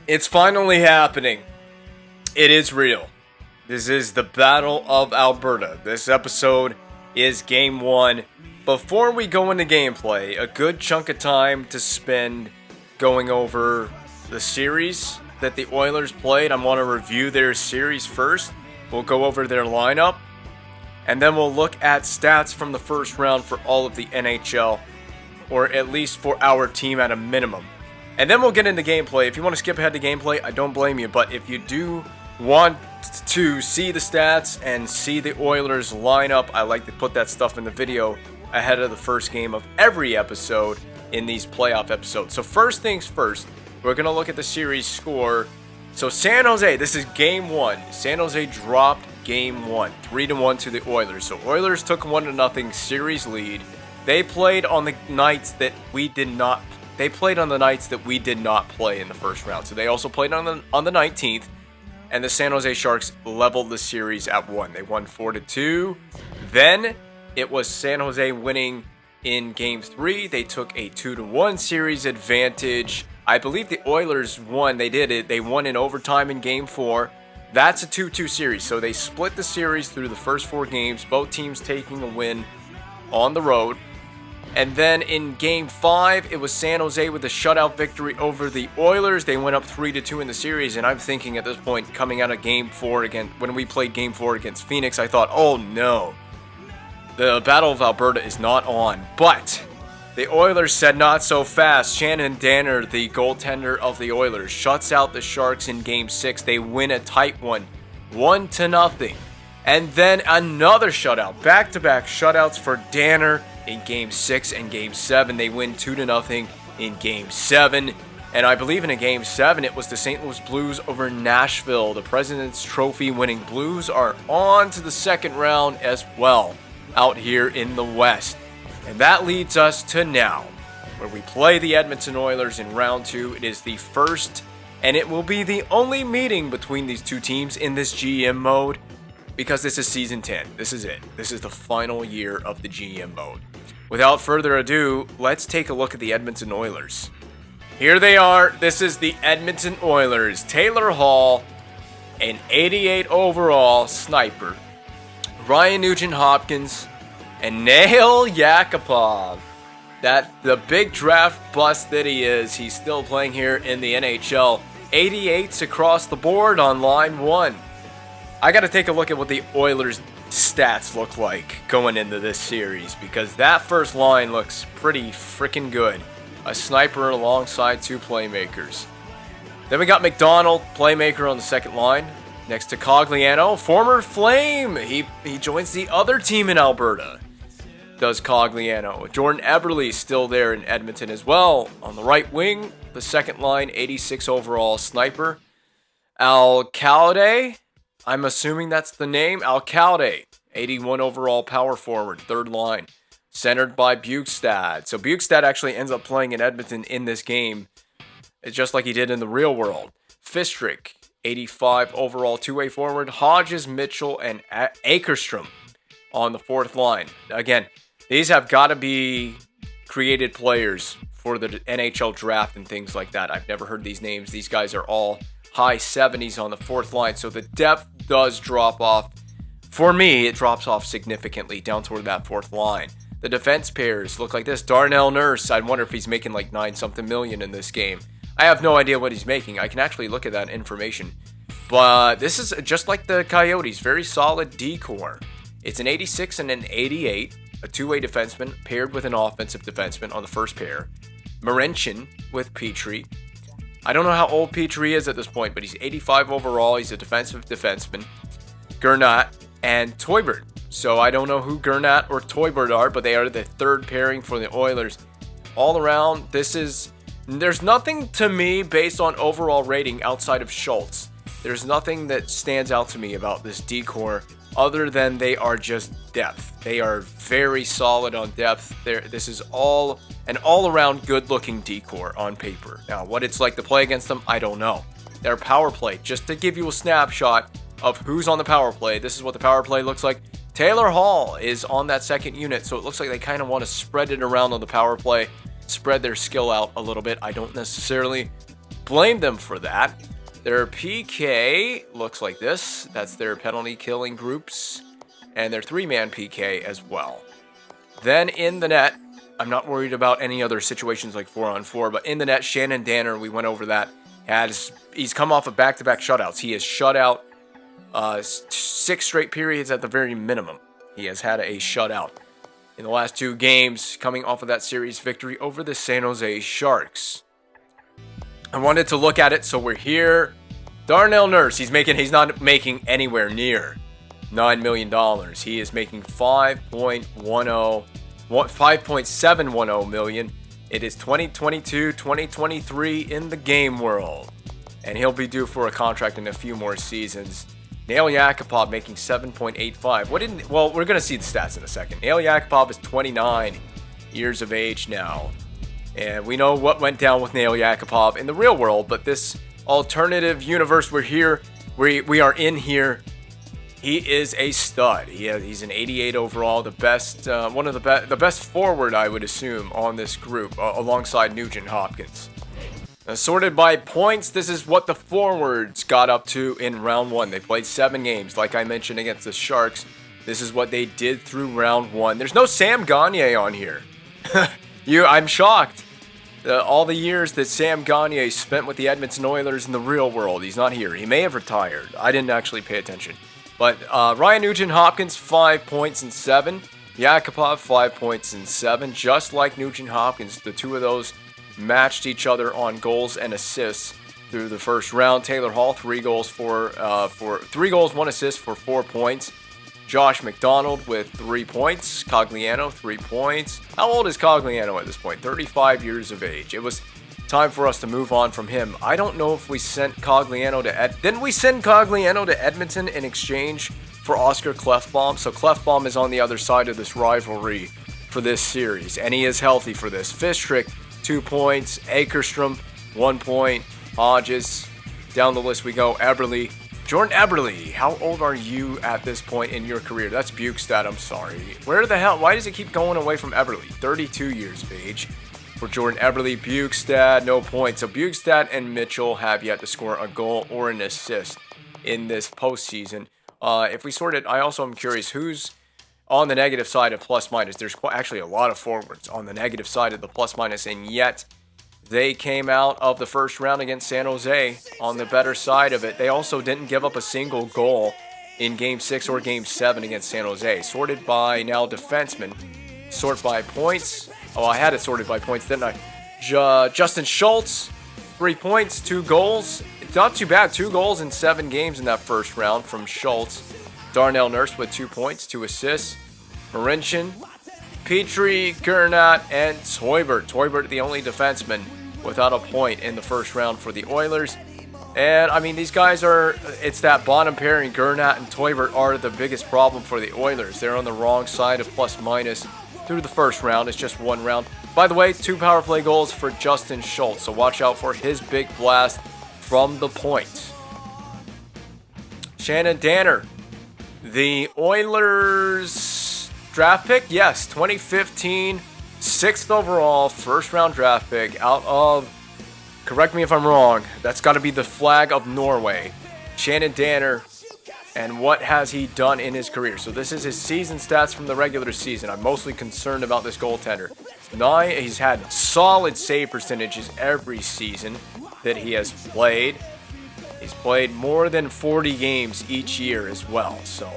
It's finally happening. It is real. This is the Battle of Alberta. This episode is Game 1. Before we go into gameplay, a good chunk of time to spend going over the series that the Oilers played. I want to review their series first. We'll go over their lineup. And then we'll look at stats from the first round for all of the NHL. Or at least for our team at a minimum. And then we'll get into gameplay. If you want to skip ahead to gameplay, I don't blame you. But if you do want to see the stats and see the Oilers lineup, I like to put that stuff in the video ahead of the first game of every episode in these playoff episodes. So first things first, we're going to look at the series score. So San Jose, this is Game 1. San Jose dropped Game 1, 3-1 to the Oilers. So Oilers took 1-0 series lead. They played on the nights that we did not play. They played on the nights that we did not play in the first round. So they also played on the 19th. And the San Jose Sharks leveled the series at 1. They won 4-2. Then it was San Jose winning in Game 3. They took a 2-1 series advantage. I believe the Oilers won. They did it. They won in overtime in Game 4. That's a 2-2 series. So they split the series through the first 4 games. Both teams taking a win on the road. And then in Game 5, it was San Jose with a shutout victory over the Oilers. They went up 3-2 in the series, and I'm thinking at this point, coming out of Game 4 again, when we played Game 4 against Phoenix, I thought, oh no, the Battle of Alberta is not on. But the Oilers said not so fast. Shannon Danner, the goaltender of the Oilers, shuts out the Sharks in Game 6. They win a tight one, 1-0. And then another shutout, back-to-back shutouts for Danner in Game 6 and Game 7. They win 2-0 in Game 7. And I believe in a Game 7, it was the St. Louis Blues over Nashville. The President's Trophy winning Blues are on to the second round as well out here in the West. And that leads us to now, where we play the Edmonton Oilers in round 2. It is the first, and it will be the only meeting between these two teams in this GM mode. Because this is Season 10. This is it. This is the final year of the GM mode. Without further ado, let's take a look at the Edmonton Oilers. Here they are. This is the Edmonton Oilers. Taylor Hall, an 88 overall sniper. Ryan Nugent-Hopkins, and Nail Yakupov. The big draft bust that he is, he's still playing here in the NHL. 88s across the board on line 1. I got to take a look at what the Oilers' stats look like going into this series, because that first line looks pretty freaking good. A sniper alongside 2 playmakers. Then we got McDonald, playmaker on the second line, next to Cogliano, former Flame. He joins the other team in Alberta, does Cogliano. Jordan Eberle still there in Edmonton as well. On the right wing, the second line, 86 overall sniper. Alcalde, I'm assuming that's the name. Alcalde, 81 overall power forward, third line, centered by Bukestad. So Bukestad actually ends up playing in Edmonton in this game. It's just like he did in the real world. Fistrick, 85 overall two-way forward. Hodges, Mitchell, and Akerstrom on the fourth line. Again, these have got to be created players for the NHL draft and things like that. I've never heard these names. These guys are all high 70s on the fourth line, so the depth does drop off. For me, it drops off significantly down toward that fourth line. The defense pairs look like this. Darnell Nurse, I wonder if he's making like 9-something million in this game. I have no idea what he's making. I can actually look at that information. But this is just like the Coyotes, very solid D-core. It's an 86 and an 88, a two-way defenseman paired with an offensive defenseman on the first pair. Marincin with Petrie. I don't know how old Petrie is at this point, but he's 85 overall. He's a defensive defenseman. Gernat and Toibert. So I don't know who Gernat or Toibert are, but they are the third pairing for the Oilers. All around, there's nothing to me based on overall rating outside of Schultz. There's nothing that stands out to me about this D-core other than they are just depth. They are very solid on depth. This is all an all-around good-looking D-core on paper. Now, what it's like to play against them, I don't know. Their power play, just to give you a snapshot of who's on the power play, this is what the power play looks like. Taylor Hall is on that second unit, so it looks like they kind of want to spread it around on the power play, spread their skill out a little bit. I don't necessarily blame them for that. Their PK looks like this. That's their penalty killing groups. And their 3-man PK as well. Then in the net, I'm not worried about any other situations like 4-on-4, but in the net, Shannon Danner, we went over that. He's come off of back-to-back shutouts. He has shut out 6 straight periods at the very minimum. He has had a shutout in the last 2 games, coming off of that series victory over the San Jose Sharks. I wanted to look at it, so we're here. Darnell Nurse, he's not making anywhere near $9 million. He is making $5.710 million. It is 2022, 2023 in the game world. And he'll be due for a contract in a few more seasons. Nail Yakupov making $7.85. Well, we're going to see the stats in a second. Nail Yakupov is 29 years of age now. And we know what went down with Nail Yakupov in the real world, but this alternative universe we are in here, he is a stud. He's an 88 overall, the best, one of the best forward, I would assume, on this group, alongside Nugent Hopkins. Sorted by points, this is what the forwards got up to in round 1. They played 7 games, like I mentioned, against the Sharks. This is what they did through round 1. There's no Sam Gagner on here. I'm shocked. All the years that Sam Gagner spent with the Edmonton Oilers in the real world, he's not here. He may have retired. I didn't actually pay attention. But Ryan Nugent-Hopkins, 5 points and 7. Yakupov, 5 points and 7. Just like Nugent-Hopkins, the two of those matched each other on goals and assists through the first round. Taylor Hall, 3 goals, 1 assist for 4 points. Josh McDonald with 3 points. Cogliano, 3 points. How old is Cogliano at this point? 35 years of age. It was time for us to move on from him. I don't know if we sent Cogliano to didn't we send Cogliano to Edmonton in exchange for Oscar Klefbom? So Klefbom is on the other side of this rivalry for this series, and he is healthy for this. Fistrick, 2 points. Akerstrom, 1 point. Hodges, down the list we go. Eberle, Jordan Eberle, how old are you at this point in your career? That's Bukestad, I'm sorry. Why does it keep going away from Eberle? 32 years of age. For Jordan Eberle, Bukestad, no points. So Bukestad and Mitchell have yet to score a goal or an assist in this postseason. If we sort it, I also am curious who's on the negative side of plus-minus. There's actually a lot of forwards on the negative side of the plus-minus, and yet they came out of the first round against San Jose on the better side of it. They also didn't give up a single goal in Game 6 or Game 7 against San Jose. Sorted by now defensemen. Sort by points. Oh, I had it sorted by points, didn't I? Justin Schultz, 3 points, 2 goals. It's not too bad. 2 goals in 7 games in that first round from Schultz. Darnell Nurse with 2 points, 2 assists. Marincin, Petrie, Gernat, and Toibert. Toibert, the only defenseman without a point in the first round for the Oilers. And, I mean, these guys it's that bottom pairing. Gernat and Toibert are the biggest problem for the Oilers. They're on the wrong side of plus-minus through the first round. It's just 1 round. By the way, 2 power play goals for Justin Schultz, so watch out for his big blast from the point. Shannon Danner, the Oilers draft pick? Yes, 2015, 6th overall, first round draft pick out of, correct me if I'm wrong, that's got to be the flag of Norway. Shannon Danner, and what has he done in his career? So this is his season stats from the regular season. I'm mostly concerned about this goaltender. He's had solid save percentages every season that he has played. He's played more than 40 games each year as well. So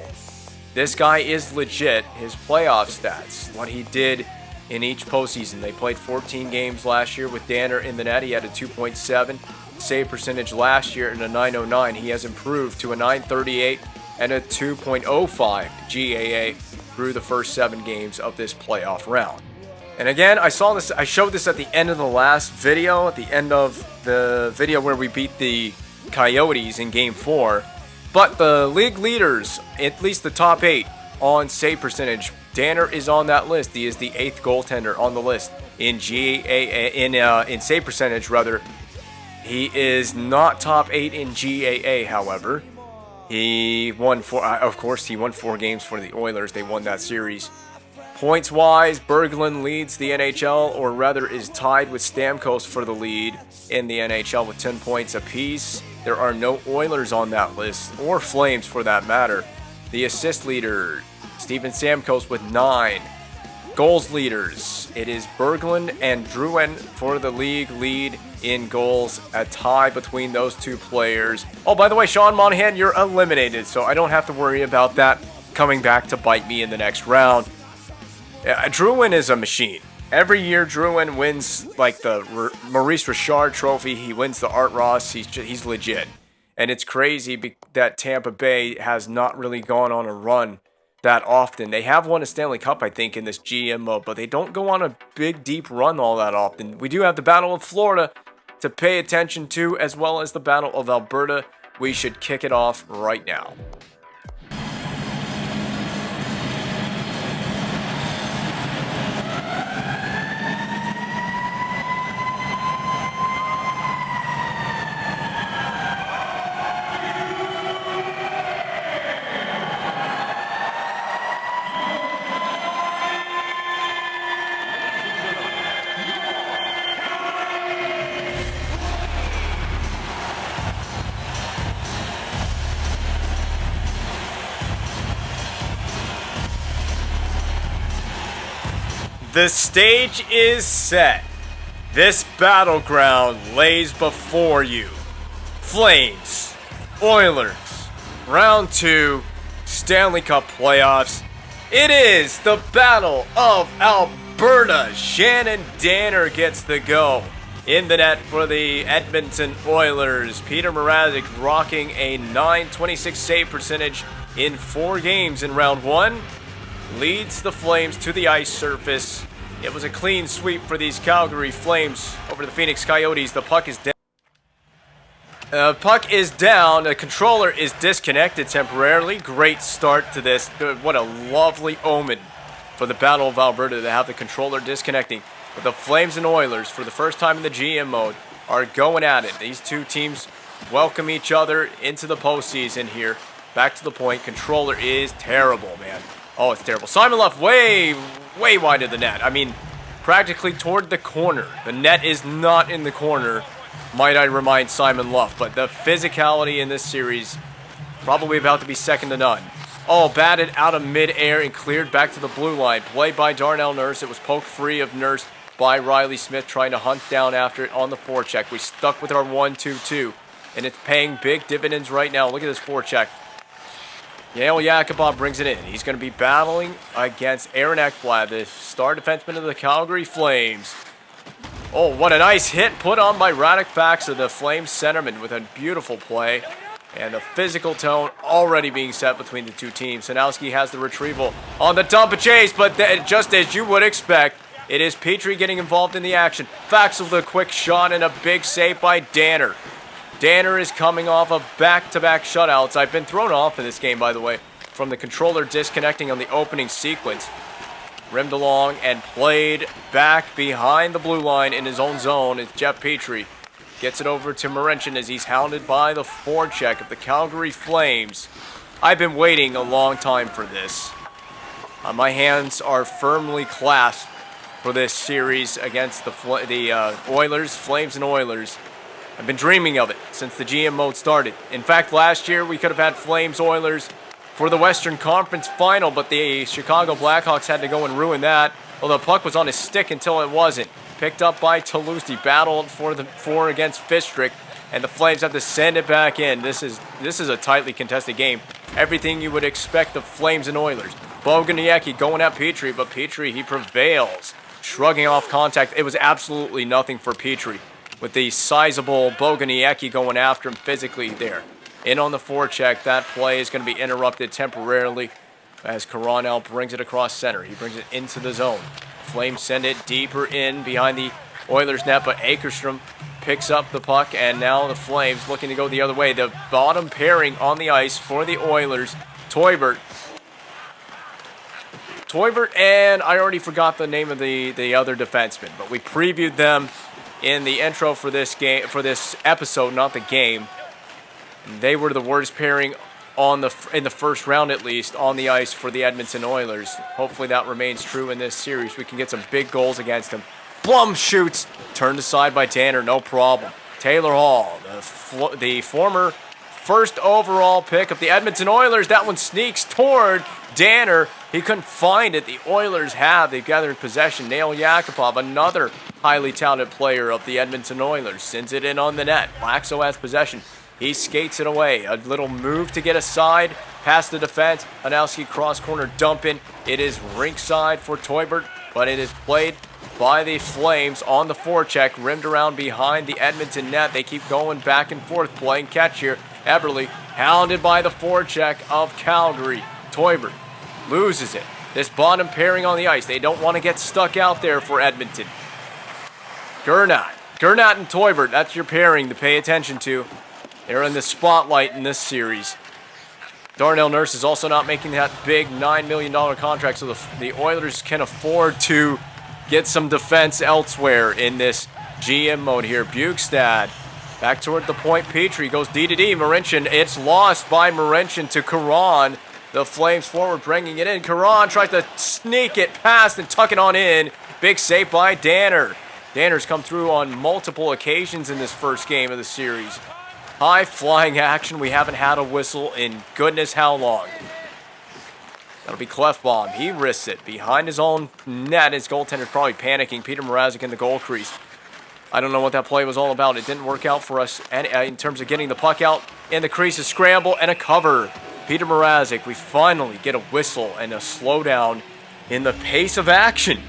this guy is legit. His playoff stats, what he did in each postseason. They played 14 games last year with Danner in the net. He had a 2.7 save percentage last year and a 909. He has improved to a 938 and a 2.05 GAA through the first 7 games of this playoff round. And again, I showed this at the end of the last video, at the end of the video where we beat the Coyotes in Game 4. But the league leaders, at least the top 8 on save percentage, Danner is on that list. He is the 8th goaltender on the list in GAA, in save percentage rather. He is not top 8 in GAA, however. He won 4 games for the Oilers. They won that series. Points-wise, Berglund leads the NHL, or rather is tied with Stamkos for the lead in the NHL with 10 points apiece. There are no Oilers on that list, or Flames for that matter. The assist leader, Steven Stamkos with 9. Goals leaders, it is Berglund and Drouin for the league lead in goals. A tie between those two players. Oh, by the way, Sean Monahan, you're eliminated, so I don't have to worry about that coming back to bite me in the next round. Drouin is a machine. Every year, Drouin wins like the Maurice Richard Trophy. He wins the Art Ross. He's legit. And it's crazy that Tampa Bay has not really gone on a run that often. They have won a Stanley Cup, I think, in this GM mode, but they don't go on a big, deep run all that often. We do have the Battle of Florida to pay attention to, as well as the Battle of Alberta. We should kick it off right now. The stage is set. This battleground lays before you. Flames, Oilers, Round 2, Stanley Cup playoffs. It is the Battle of Alberta. Shannon Danner gets the go in the net for the Edmonton Oilers. Peter Mrazek rocking a .926 save percentage in 4 games in Round 1. Leads the Flames to the ice surface. It was a clean sweep for these Calgary Flames over the Phoenix Coyotes. The puck is down. The controller is disconnected temporarily. Great start to this. What a lovely omen for the Battle of Alberta to have the controller disconnecting. But the Flames and Oilers, for the first time in the GM mode, are going at it. These two teams welcome each other into the postseason here. Back to the point. Controller is terrible, man. Oh, it's terrible. Simon Luff way wide of the net. I mean, practically toward the corner. The net is not in the corner, might I remind Simon Luff. But the physicality in this series, probably about to be second to none. Oh, batted out of midair and cleared back to the blue line. Play by Darnell Nurse. It was poked free of Nurse by Riley Smith, trying to hunt down after it on the forecheck. We stuck with our 1-2-2, and it's paying big dividends right now. Look at this forecheck. Yale Yakubov brings it in. He's going to be battling against Aaron Ekblad, the star defenseman of the Calgary Flames. Oh, what a nice hit put on by Radek Faksa, the Flames centerman, with a beautiful play. And the physical tone already being set between the two teams. Sanowski has the retrieval on the dump and chase, but just as you would expect, it is Petrie getting involved in the action. Faksa with a quick shot and a big save by Danner. Danner is coming off of back-to-back shutouts. I've been thrown off in this game, by the way, from the controller disconnecting on the opening sequence. Rimmed along and played back behind the blue line in his own zone as Jeff Petrie gets it over to Marenchin as he's hounded by the forecheck of the Calgary Flames. I've been waiting a long time for this. My hands are firmly clasped for this series against the Oilers, Flames and Oilers. I've been dreaming of it since the GM mode started. In fact, last year we could have had Flames Oilers for the Western Conference Final, but the Chicago Blackhawks had to go and ruin that. Well, the puck was on his stick until it wasn't. Picked up by Toulouse. He battled for against Fistrick, and the Flames have to send it back in. This is a tightly contested game. Everything you would expect of Flames and Oilers. Boguniecki going at Petrie, but Petrie, he prevails. Shrugging off contact. It was absolutely nothing for Petrie, with the sizable Boguniecki going after him physically there. In on the forecheck, that play is going to be interrupted temporarily as Coronel brings it across center. He brings it into the zone. Flames send it deeper in behind the Oilers net, but Akerstrom picks up the puck, and now the Flames looking to go the other way. The bottom pairing on the ice for the Oilers, Teubert, and I already forgot the name of the other defenseman, but we previewed them in the intro for this game, for this episode, not the game. They were the worst pairing in the first round at least on the ice for the Edmonton Oilers. Hopefully that remains true in this series. We can get some big goals against them. Blum shoots, turned aside by Danner, no problem. Taylor Hall, the former first overall pick of the Edmonton Oilers. That one sneaks toward Danner. He couldn't find it. The Oilers have. They've gathered possession. Nail Yakupov, another highly talented player of the Edmonton Oilers, sends it in on the net. Laxo has possession. He skates it away. A little move to get aside. Past the defense. Hanowski cross corner dump in. It is rink side for Teubert, but it is played by the Flames on the forecheck. Rimmed around behind the Edmonton net. They keep going back and forth, playing catch here. Eberle hounded by the forecheck of Calgary. Teubert loses it. This bottom pairing on the ice. They don't want to get stuck out there for Edmonton. Gernat and Teubert. That's your pairing to pay attention to. They're in the spotlight in this series. Darnell Nurse is also not making that big $9 million contract, so the Oilers can afford to get some defense elsewhere in this GM mode here. Bukestad back toward the point. Petrie goes D-to-D. Marincin, it's lost by Marincin to Caron. The Flames forward bringing it in. Caron tries to sneak it past and tuck it on in. Big save by Danner. Danner's come through on multiple occasions in this first game of the series. High flying action. We haven't had a whistle in goodness how long. That'll be Clefbaum. He risks it behind his own net. His goaltender's probably panicking. Peter Mrazek in the goal crease. I don't know what that play was all about. It didn't work out for us in terms of getting the puck out in the crease. A scramble and a cover. Peter Mrazek. We finally get a whistle and a slowdown in the pace of action.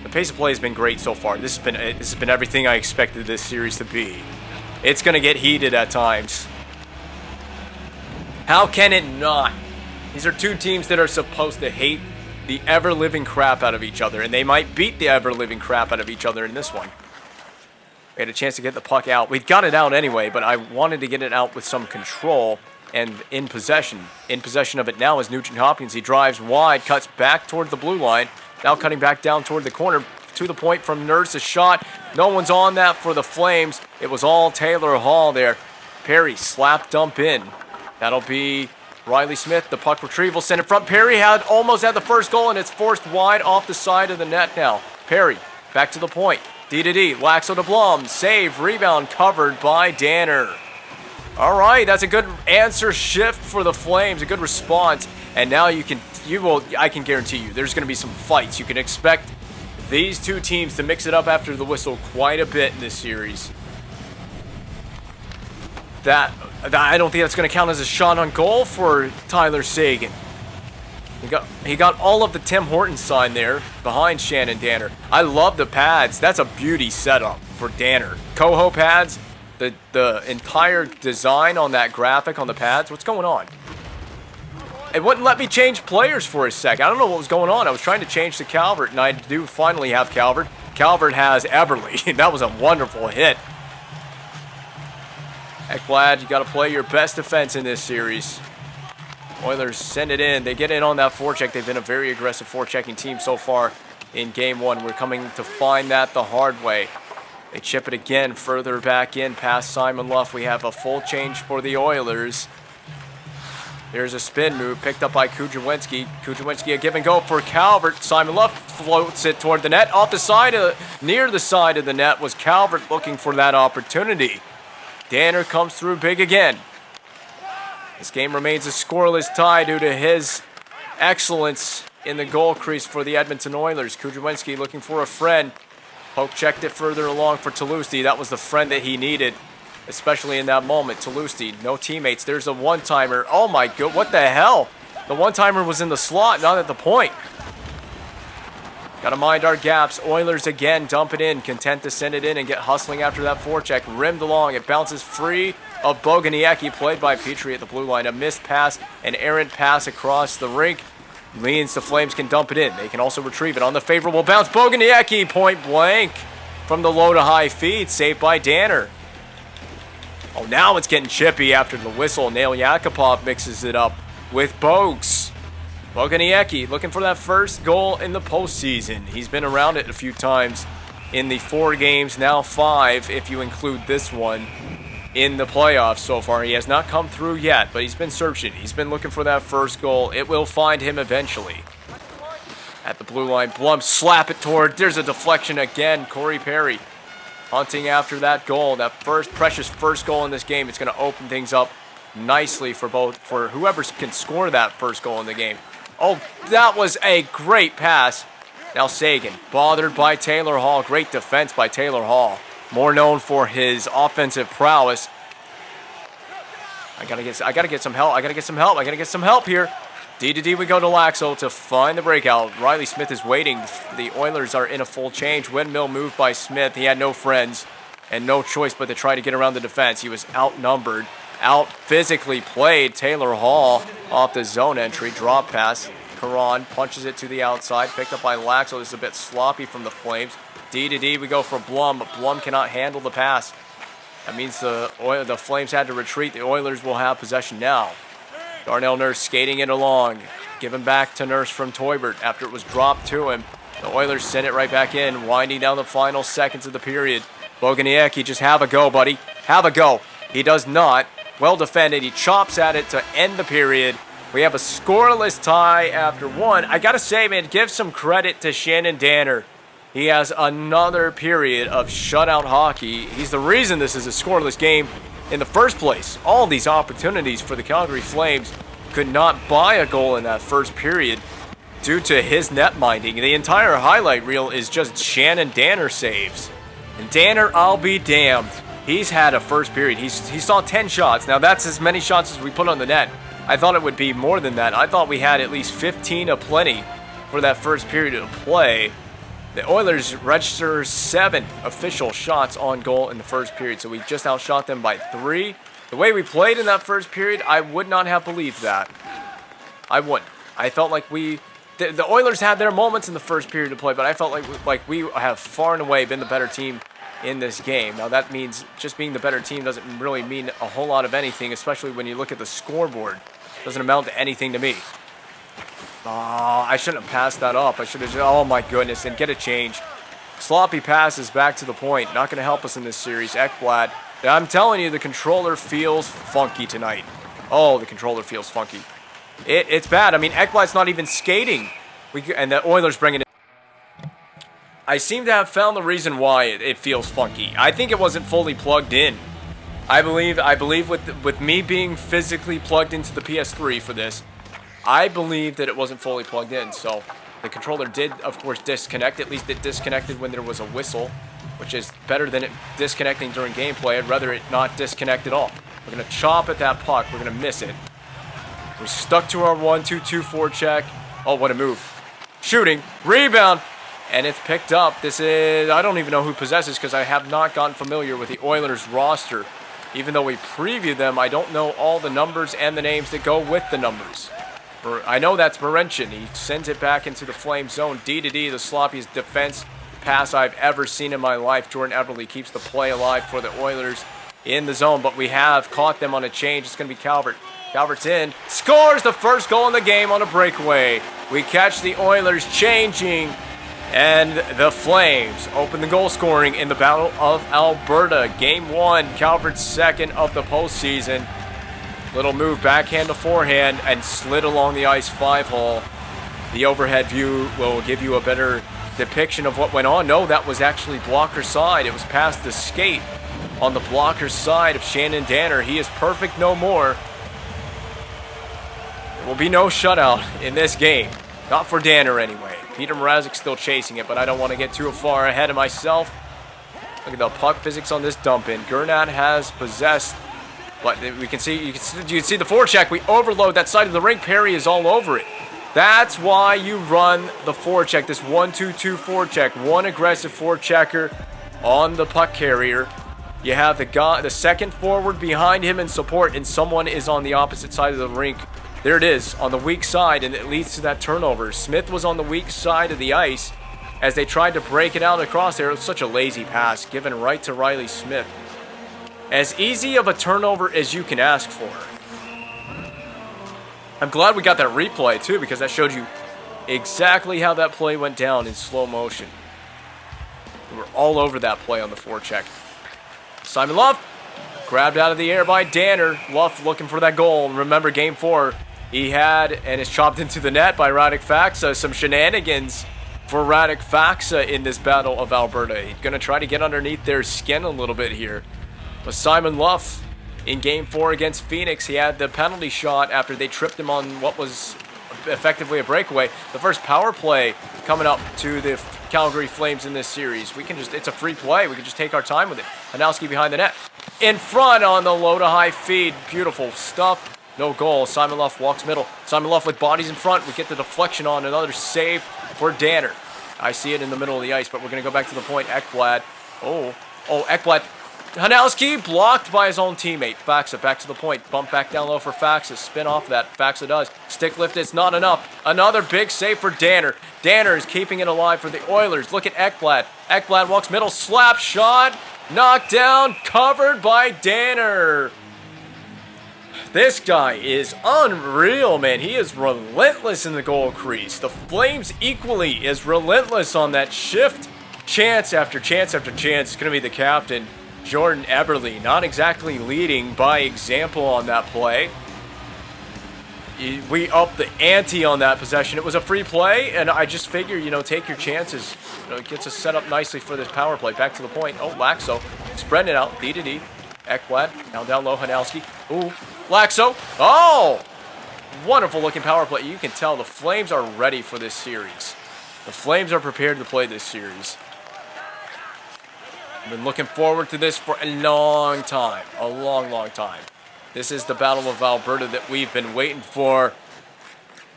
The pace of play has been great so far. This has been everything I expected this series to be. It's going to get heated at times. How can it not? These are two teams that are supposed to hate the ever-living crap out of each other, and they might beat the ever-living crap out of each other in this one. We had a chance to get the puck out. We got it out anyway, but I wanted to get it out with some control and in possession. In possession of it now is Nugent Hopkins. He drives wide, cuts back toward the blue line, now cutting back down toward the corner. To the point from Nurse, a shot. No one's on that for the Flames. It was all Taylor Hall there. Perry slap dump in. That'll be Riley Smith. The puck retrieval sent in front. Perry almost had the first goal, and it's forced wide off the side of the net now. Perry back to the point. D-to-D. Laxo to Blum. Save. Rebound covered by Danner. All right, that's a good answer shift for the Flames. A good response. And now I can guarantee you, there's going to be some fights. You can expect these two teams to mix it up after the whistle quite a bit in this series. I don't think that's going to count as a shot on goal for Tyler Seguin. He got all of the Tim Hortons sign there behind Shannon Danner. I love the pads. That's a beauty setup for Danner. Coho pads, the entire design on that graphic on the pads. What's going on? It wouldn't let me change players for a sec. I don't know what was going on. I was trying to change to Calvert, and I do finally have Calvert. Calvert has Eberle. That was a wonderful hit. Ekblad, you got to play your best defense in this series. Oilers send it in. They get in on that forecheck. They've been a very aggressive forechecking team so far in Game 1. We're coming to find that the hard way. They chip it again further back in past Simon Luff. We have a full change for the Oilers. There's a spin move picked up by Kudrwinski. Kudrwinski a give and go for Calvert. Simon Luff floats it toward the net. Near the side of the net was Calvert looking for that opportunity. Danner comes through big again. This game remains a scoreless tie due to his excellence in the goal crease for the Edmonton Oilers. Kudrwinski looking for a friend. Poke checked it further along for Toulouse. That was the friend that he needed, especially in that moment. Toulouse, no teammates. There's a one-timer. Oh my god, what the hell? The one-timer was in the slot, not at the point. Gotta mind our gaps. Oilers again dump it in, content to send it in and get hustling after that forecheck. Rimmed along, it bounces free of Boguniecki, played by Petrie at the blue line. A missed pass, an errant pass across the rink. Means the Flames can dump it in. They can also retrieve it on the favorable bounce. Boguniecki, point blank from the low to high feed, saved by Danner. Oh, now it's getting chippy after the whistle. Nail Yakupov mixes it up with Bogues. Boguniecki looking for that first goal in the postseason. He's been around it a few times in the 4 games, now 5 if you include this one. in the playoffs so far. He has not come through yet, but he's been searching. He's been looking for that first goal. It will find him eventually. At the blue line, Blum slap it toward. There's a deflection again. Corey Perry hunting after that goal. That precious first goal in this game. It's going to open things up nicely for whoever can score that first goal in the game. Oh, that was a great pass. Now Sagan, bothered by Taylor Hall. Great defense by Taylor Hall. More known for his offensive prowess. I gotta get some help here. D to D we go to Laxo to find the breakout. Riley Smith is waiting. The Oilers are in a full change. Windmill move by Smith. He had no friends and no choice but to try to get around the defense. He was outnumbered, out physically played. Taylor Hall off the zone entry. Drop pass. Karan punches it to the outside. Picked up by Laxo. This is a bit sloppy from the Flames. D to D we go for Blum, but Blum cannot handle the pass. That means the Flames had to retreat. The Oilers will have possession now. Darnell Nurse skating it along. Given back to Nurse from Toibert after it was dropped to him. The Oilers send it right back in, winding down the final seconds of the period. Boguniecki, just have a go, buddy. Have a go. He does not. Well defended. He chops at it to end the period. We have a scoreless tie after one. I gotta say, man, give some credit to Shannon Danner. He has another period of shutout hockey. He's the reason this is a scoreless game in the first place. All these opportunities for the Calgary Flames could not buy a goal in that first period due to his net minding. The entire highlight reel is just Shannon Danner saves. And Danner, I'll be damned. He's had a first period. He saw 10 shots. Now that's as many shots as we put on the net. I thought it would be more than that. I thought we had at least 15 aplenty for that first period of play. The Oilers register 7 official shots on goal in the first period, so we just outshot them by 3. The way we played in that first period, I would not have believed that. I wouldn't. I felt like the Oilers had their moments in the first period of play, but I felt like we have far and away been the better team in this game. Now that means just being the better team doesn't really mean a whole lot of anything, especially when you look at the scoreboard. It doesn't amount to anything to me. I shouldn't have passed that up. I should have just, oh my goodness, and get a change. Sloppy passes back to the point. Not going to help us in this series. Ekblad, I'm telling you, the controller feels funky tonight. Oh, the controller feels funky. It's bad. I mean, Ekblad's not even skating. And the Oilers bring it in. I seem to have found the reason why it feels funky. I think it wasn't fully plugged in. I believe with me being physically plugged into the PS3 for this, I believe that it wasn't fully plugged in, so the controller did, of course, disconnect. At least it disconnected when there was a whistle, which is better than it disconnecting during gameplay. I'd rather it not disconnect at all. We're going to chop at that puck. We're going to miss it. We're stuck to our 1-2-2 forecheck. Oh, what a move. Shooting. Rebound. And it's picked up. This is, I don't even know who possesses because I have not gotten familiar with the Oilers roster. Even though we previewed them, I don't know all the numbers and the names that go with the numbers. I know that's Marenchin. He sends it back into the Flame zone. D to D, the sloppiest defense pass I've ever seen in my life. Jordan Eberle keeps the play alive for the Oilers in the zone, but we have caught them on a change. It's going to be Calvert. Calvert's in. Scores the first goal in the game on a breakaway. We catch the Oilers changing, and the Flames open the goal scoring in the Battle of Alberta. Game 1, Calvert's second of the postseason. Little move, backhand to forehand, and slid along the ice 5-hole. The overhead view will give you a better depiction of what went on. No, that was actually blocker side. It was past the skate on the blocker side of Shannon Danner. He is perfect no more. There will be no shutout in this game. Not for Danner anyway. Peter Mrazek's still chasing it, but I don't want to get too far ahead of myself. Look at the puck physics on this dump in. Gernat has possessed. But you can see the forecheck. We overload that side of the rink. Perry is all over it. That's why you run the forecheck, this 1-2-2 forecheck. One aggressive forechecker on the puck carrier. You have the second forward behind him in support, and someone is on the opposite side of the rink. There it is, on the weak side, and it leads to that turnover. Smith was on the weak side of the ice as they tried to break it out across there. It was such a lazy pass, given right to Riley Smith. As easy of a turnover as you can ask for. I'm glad we got that replay too, because that showed you exactly how that play went down in slow motion. We were all over that play on the forecheck. Simon Love Grabbed out of the air by Danner. Luff looking for that goal. Remember, Game 4, he had and is chopped into the net by Radek Faksa. Some shenanigans for Radek Faksa in this Battle of Alberta. He's going to try to get underneath their skin a little bit here. But Simon Luff, in Game 4 against Phoenix, he had the penalty shot after they tripped him on what was effectively a breakaway. The first power play coming up to the Calgary Flames in this series. It's a free play. We can just take our time with it. Hanowski behind the net. In front on the low to high feed. Beautiful stuff. No goal. Simon Luff walks middle. Simon Luff with bodies in front. We get the deflection on. Another save for Danner. I see it in the middle of the ice, but we're going to go back to the point. Ekblad. Oh, Ekblad. Hanowski blocked by his own teammate. Faksa back to the point. Bump back down low for Faksa. Spin off that. Faksa does. Stick lift. It's not enough. Another big save for Danner. Danner is keeping it alive for the Oilers. Look at Ekblad. Ekblad walks middle. Slap shot. Knocked down. Covered by Danner. This guy is unreal, man. He is relentless in the goal crease. The Flames equally is relentless on that shift. Chance after chance after chance. It's going to be the captain, Jordan Eberle, not exactly leading by example on that play. We upped the ante on that possession. It was a free play, and I just figure, take your chances. It gets us set up nicely for this power play. Back to the point. Oh, Laxo spreading it out. D to D. Ekblad, now down low, Hanowski. Ooh, Laxo. Oh! Wonderful looking power play. You can tell the Flames are ready for this series. The Flames are prepared to play this series. I've been looking forward to this for a long time. A long, long time. This is the Battle of Alberta that we've been waiting for.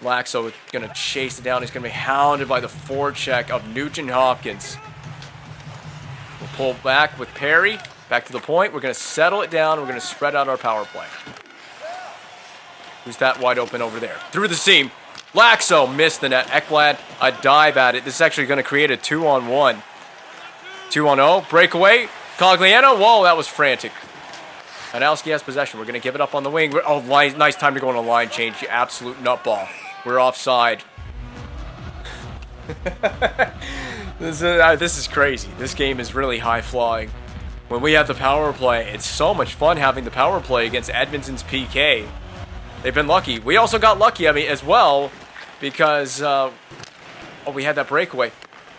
Laxo is going to chase it down. He's going to be hounded by the forecheck of Nugent Hopkins. We'll pull back with Perry. Back to the point. We're going to settle it down. We're going to spread out our power play. Who's that wide open over there? Through the seam. Laxo missed the net. Ekblad, a dive at it. This is actually going to create a 2-on-1. 2-on-0. Breakaway. Cogliano. Whoa, that was frantic. Hanowski has possession. We're going to give it up on the wing. Oh, nice time to go on a line change. You absolute nutball. We're offside. This is crazy. This game is really high-flying. When we have the power play, it's so much fun having the power play against Edmonton's PK. They've been lucky. We also got lucky, as well, because we had that breakaway.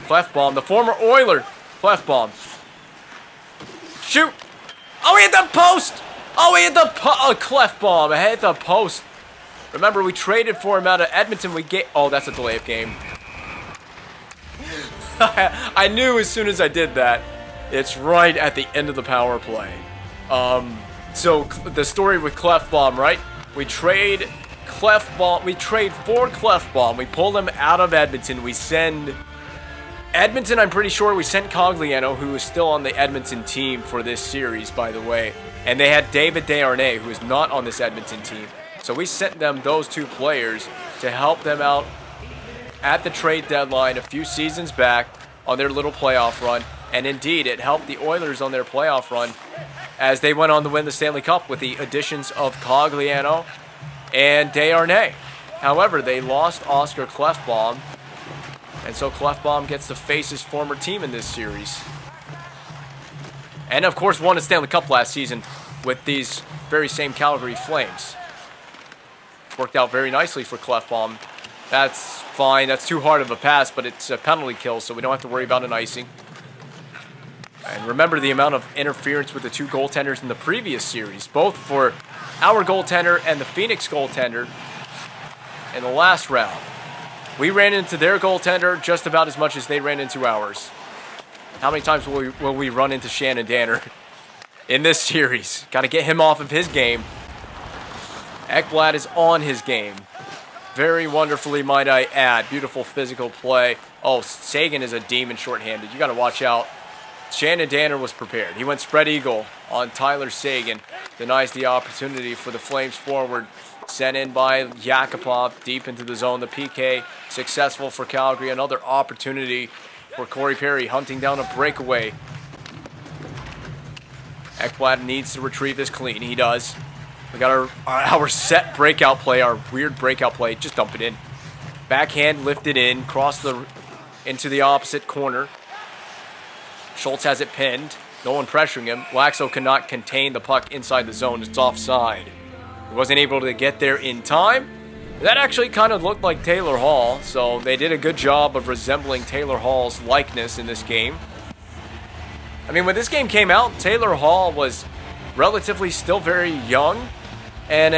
Clefbaum, the former Oiler. Clefbaum. Shoot! Oh, he hit the post! Oh, he hit the Clefbaum. I hit the post. Remember, we traded for him out of Edmonton. Oh, that's a delay of game. I knew as soon as I did that. It's right at the end of the power play. So the story with Clefbaum, right? We trade Clefbaum. We trade for Clefbaum. We pull him out of Edmonton. We send Edmonton. I'm pretty sure we sent Cogliano, who is still on the Edmonton team for this series, by the way. And they had David Desharnais, who is not on this Edmonton team. So we sent them those two players to help them out at the trade deadline a few seasons back on their little playoff run. And indeed, it helped the Oilers on their playoff run as they went on to win the Stanley Cup with the additions of Cogliano and Desharnais. However, they lost Oscar Clefbaum, and so Clefbaum gets to face his former team in this series. And of course, won a Stanley Cup last season with these very same Calgary Flames. Worked out very nicely for Clefbaum. That's fine. That's too hard of a pass, but it's a penalty kill, so we don't have to worry about an icing. And remember the amount of interference with the two goaltenders in the previous series, both for our goaltender and the Phoenix goaltender in the last round. We ran into their goaltender just about as much as they ran into ours. How many times will we run into Shannon Danner in this series? Got to get him off of his game. Ekblad is on his game. Very wonderfully, might I add. Beautiful physical play. Oh, Sagan is a demon shorthanded. You got to watch out. Shannon Danner was prepared. He went spread eagle on Tyler Sagan. Denies the opportunity for the Flames forward. Sent in by Yakupov deep into the zone. The PK successful for Calgary. Another opportunity for Corey Perry hunting down a breakaway. Ekblad needs to retrieve this clean. He does. We got our set breakout play, our weird breakout play. Just dump it in. Backhand lifted in, into the opposite corner. Schultz has it pinned. No one pressuring him. Laxo cannot contain the puck inside the zone. It's offside. He wasn't able to get there in time. That actually kind of looked like Taylor Hall, so they did a good job of resembling Taylor Hall's likeness in this game. I mean, when this game came out, Taylor Hall was relatively still very young, and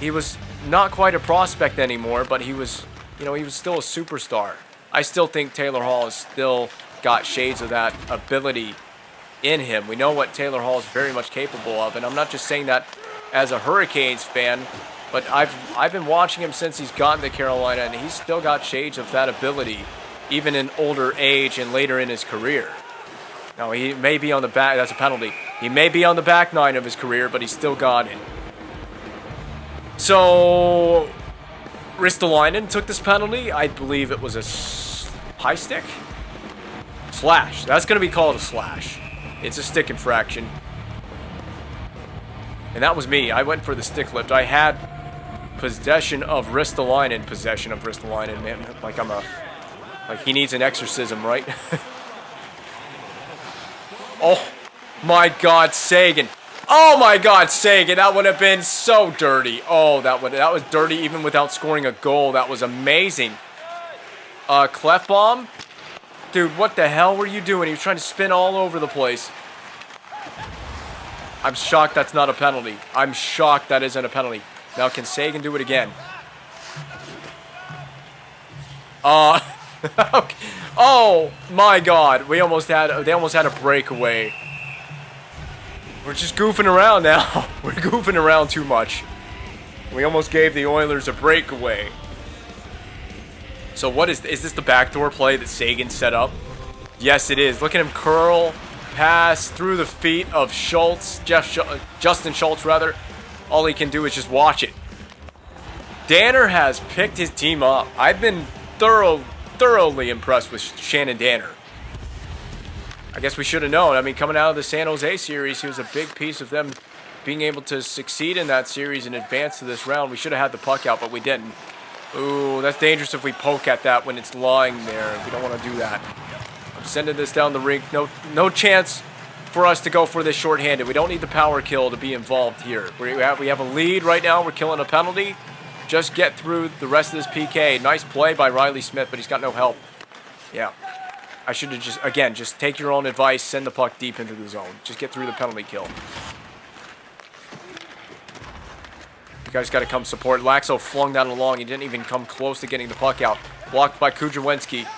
he was not quite a prospect anymore, but he was still a superstar. I still think Taylor Hall has still got shades of that ability in him. We know what Taylor Hall is very much capable of, and I'm not just saying that as a Hurricanes fan, but I've been watching him since he's gotten to Carolina, and he's still got shades of that ability, even in older age and later in his career. Now, he may be on the back, that's a penalty. He may be on the back nine of his career, but he's still got it. So, Ristolainen took this penalty. I believe it was a high stick? Slash. That's going to be called a slash. It's a stick infraction. And that was me. I went for the stick lift. I had possession of Ristolainen. Man, like he needs an exorcism, right? Oh my God, Sagan. Oh my God, Sagan. That would have been so dirty. Oh, that was dirty even without scoring a goal. That was amazing. Clefbaum? Dude, what the hell were you doing? He was trying to spin all over the place. I'm shocked that's not a penalty. I'm shocked that isn't a penalty. Now, can Sagan do it again? Okay. Oh my God! They almost had a breakaway. We're just goofing around now. We're goofing around too much. We almost gave the Oilers a breakaway. So what is this the backdoor play that Sagan set up? Yes, it is. Look at him curl, pass through the feet of Schultz, Justin Schultz rather. All he can do is just watch it. Danner has picked his team up. I've been thoroughly impressed with Shannon Danner. I guess we should have known. I mean, coming out of the San Jose series, he was a big piece of them being able to succeed in that series and advance to this round. We should have had the puck out, but we didn't. Ooh, that's dangerous if we poke at that when it's lying there. We don't want to do that. I'm sending this down the rink. No chance for us to go for this shorthanded. We don't need the power kill to be involved here. We have a lead right now. We're killing a penalty. Just get through the rest of this PK. Nice play by Riley Smith, but he's got no help. Yeah. I should have just take your own advice. Send the puck deep into the zone. Just get through the penalty kill. You guys got to come support. Laxo flung that along. He didn't even come close to getting the puck out. Blocked by Kudrowski.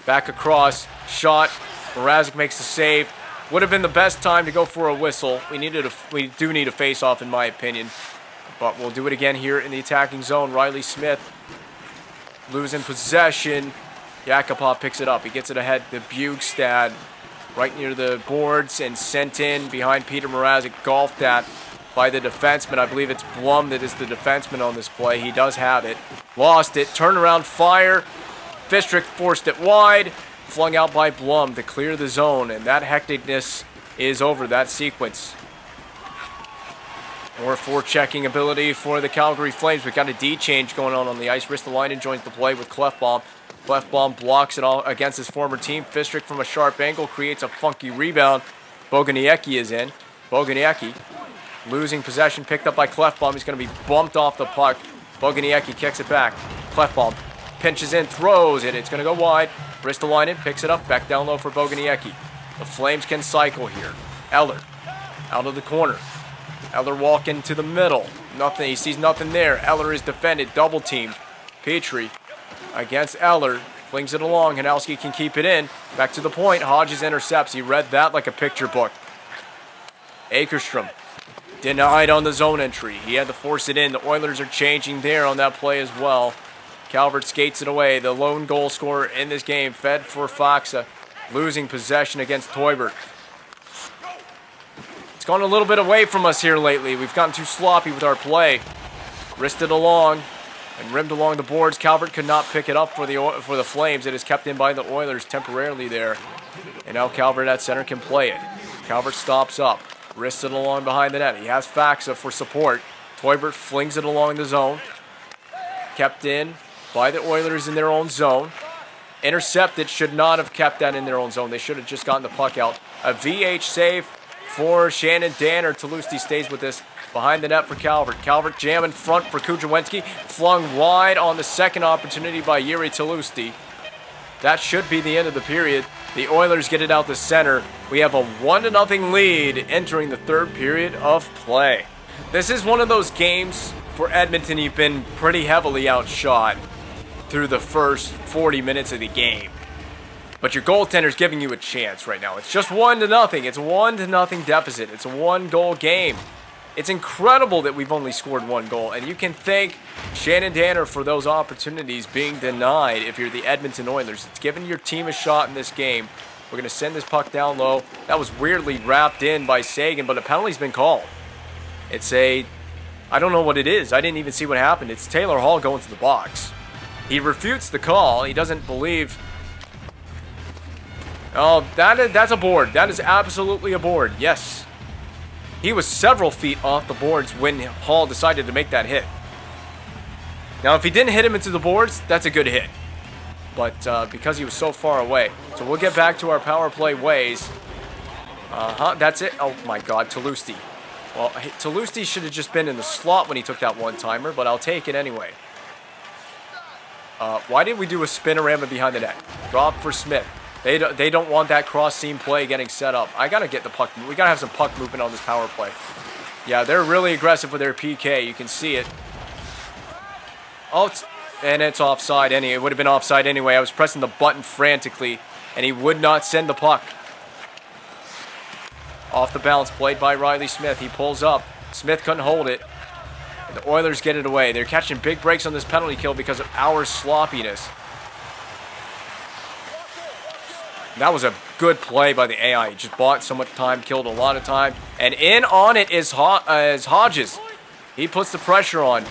Back across. Shot. Mrazek makes the save. Would have been the best time to go for a whistle. We do need a face-off, in my opinion. But we'll do it again here in the attacking zone. Riley Smith losing possession. Yakupov picks it up. He gets it ahead to Bjugstad. Right near the boards and sent in behind Peter Mrazek. Golfed at by the defenseman. I believe it's Blum that is the defenseman on this play. He does have it. Lost it. Turnaround fire. Fistrick forced it wide. Flung out by Blum to clear the zone. And that hecticness is over. That sequence. More forechecking ability for the Calgary Flames. We've got a D change going on the ice. Ristolainen joins the play with Clefbaum. Clefbaum blocks it all against his former team. Fistrick from a sharp angle creates a funky rebound. Boguniecki is in. Boguniecki losing possession, picked up by Clefbaum. He's going to be bumped off the puck. Boguniecki kicks it back. Clefbaum pinches in, throws it. It's going to go wide. Ristolainen picks it up, back down low for Boguniecki. The Flames can cycle here. Eller out of the corner. Eller walking to the middle. Nothing. He sees nothing there. Eller is defended. Double teamed. Petrie against Eller. Flings it along. Hanowski can keep it in. Back to the point. Hodges intercepts. He read that like a picture book. Akerstrom denied on the zone entry. He had to force it in. The Oilers are changing there on that play as well. Calvert skates it away. The lone goal scorer in this game. Fed for Faksa. Losing possession against Teubert. It's gone a little bit away from us here lately. We've gotten too sloppy with our play. Wristed along and rimmed along the boards. Calvert could not pick it up for the Flames. It is kept in by the Oilers temporarily there. And now Calvert at center can play it. Calvert stops up. Wristed along behind the net. He has Faksa for support. Teubert flings it along the zone. Kept in by the Oilers in their own zone. Intercepted. Should not have kept that in their own zone. They should have just gotten the puck out A VH save for Shannon Danner. Talusti stays with this. Behind the net for Calvert. Calvert jam in front for Kudrowski. Flung wide on the second opportunity by Yuri Talusti. That should be the end of the period. The Oilers get it out the center. We have a 1-0 lead entering the third period of play. This is one of those games for Edmonton. You've been pretty heavily outshot through the first 40 minutes of the game. But your goaltender's giving you a chance right now. It's just 1-0. It's a 1-0 deficit. It's a 1-goal game. It's incredible that we've only scored 1 goal, and you can thank Shannon Danner for those opportunities being denied if you're the Edmonton Oilers. It's given your team a shot in this game. We're going to send this puck down low. That was weirdly wrapped in by Sagan, but a penalty's been called. It's I don't know what it is. I didn't even see what happened. It's Taylor Hall going to the box. He refutes the call. He doesn't believe. Oh, that's a board. That is absolutely a board. Yes. He was several feet off the boards when Hall decided to make that hit. Now, if he didn't hit him into the boards, that's a good hit. But because he was so far away. So we'll get back to our power play ways. That's it. Oh, my God. Talusti. Well, Talusti should have just been in the slot when he took that one-timer, but I'll take it anyway. Why did we do a spinorama behind the net? Drop for Smith. They don't want that cross-seam play getting set up. I got to get the puck. We got to have some puck movement on this power play. Yeah, they're really aggressive with their PK. You can see it. Oh, and it's offside anyway. It would have been offside anyway. I was pressing the button frantically, and he would not send the puck. Off the bounce, played by Riley Smith. He pulls up. Smith couldn't hold it. And the Oilers get it away. They're catching big breaks on this penalty kill because of our sloppiness. That was a good play by the AI. He just bought so much time, killed a lot of time. And in on it is Hodges. He puts the pressure on.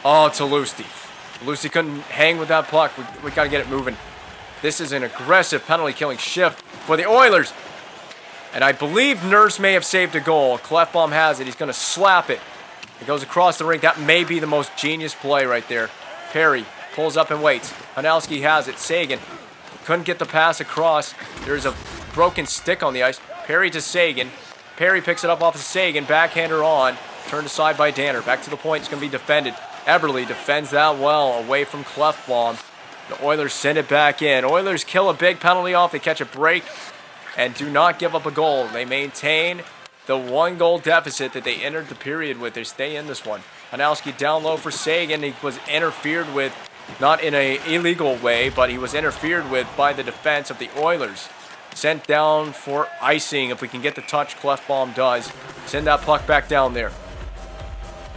Oh, Talusti. Talusti couldn't hang with that puck. We got to get it moving. This is an aggressive penalty-killing shift for the Oilers. And I believe Nurse may have saved a goal. Clefbaum has it. He's going to slap it. It goes across the rink. That may be the most genius play right there. Perry pulls up and waits. Hanowski has it. Sagan couldn't get the pass across. There's a broken stick on the ice. Perry to Sagan. Perry picks it up off of Sagan. Backhander on. Turned aside by Danner. Back to the point. It's going to be defended. Eberle defends that well away from Clefbaum. The Oilers send it back in. Oilers kill a big penalty off. They catch a break and do not give up a goal. They maintain the 1-goal deficit that they entered the period with. They stay in this one. Hanowski down low for Sagan. He was interfered with, not in an illegal way, but he was interfered with by the defense of the Oilers. Sent down for icing. If we can get the touch, Clefbaum does. Send that puck back down there.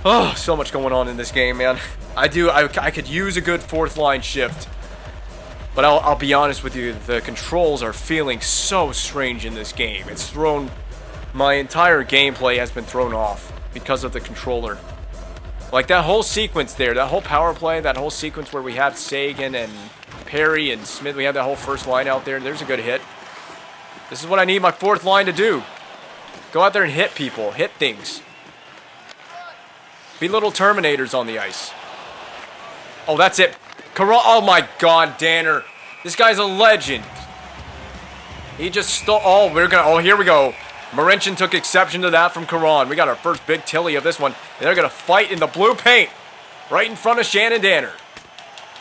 Oh, so much going on in this game, man. I could use a good fourth line shift. But I'll be honest with you, the controls are feeling so strange in this game. It's thrown, my entire gameplay has been thrown off because of the controller. Like that whole sequence there, that whole power play, that whole sequence where we had Sagan and Perry and Smith, we had that whole first line out there. There's a good hit. This is what I need my fourth line to do. Go out there and hit people, hit things. Be little Terminators on the ice. Oh, that's it. Oh my God, Danner. This guy's a legend. He just stole. Oh, here we go. Marincin took exception to that from Caron. We got our first big tilly of this one. And they're going to fight in the blue paint. Right in front of Shannon Danner.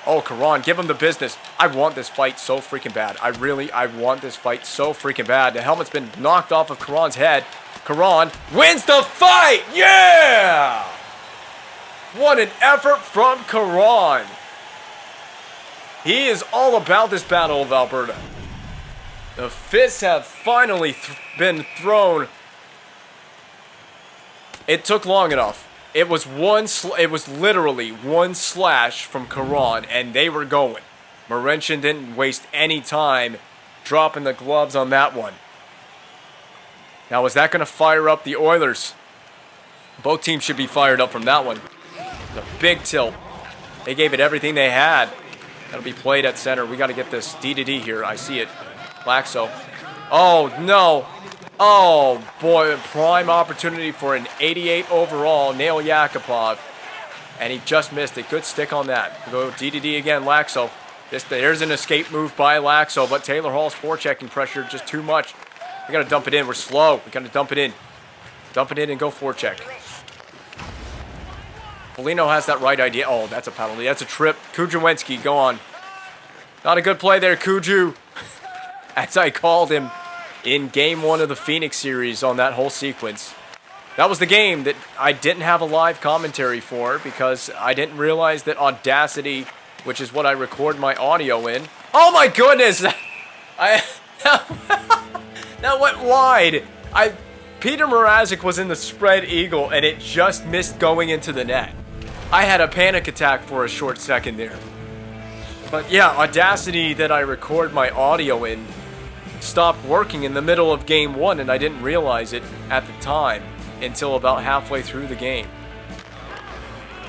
Oh, Caron, give him the business. I want this fight so freaking bad. I want this fight so freaking bad. The helmet's been knocked off of Caron's head. Caron wins the fight. Yeah! What an effort from Caron. He is all about this Battle of Alberta. The fists have finally been thrown. It took long enough. It was literally one slash from Caron, and they were going. Marincin didn't waste any time dropping the gloves on that one. Now, is that going to fire up the Oilers? Both teams should be fired up from that one. The big tilt. They gave it everything they had. That'll be played at center. We got to get this D-to-D here. I see it. Laxo. Oh, no. Oh, boy. Prime opportunity for an 88 overall. Nail Yakupov. And he just missed it. Good stick on that. Go D-to-D again. Laxo. There's an escape move by Laxo, but Taylor Hall's forechecking pressure just too much. We got to dump it in. We're slow. We got to dump it in. Dump it in and go forecheck. Polino has that right idea. Oh, that's a penalty. That's a trip. Kujawenski, go on. Not a good play there, Kuju. As I called him in Game 1 of the Phoenix series on that whole sequence. That was the game that I didn't have a live commentary for because I didn't realize that Audacity, which is what I record my audio in. Oh my goodness! That went wide. Peter Mrazek was in the spread eagle and it just missed going into the net. I had a panic attack for a short second there. But yeah, Audacity that I record my audio in stopped working in the middle of Game 1 and I didn't realize it at the time until about halfway through the game.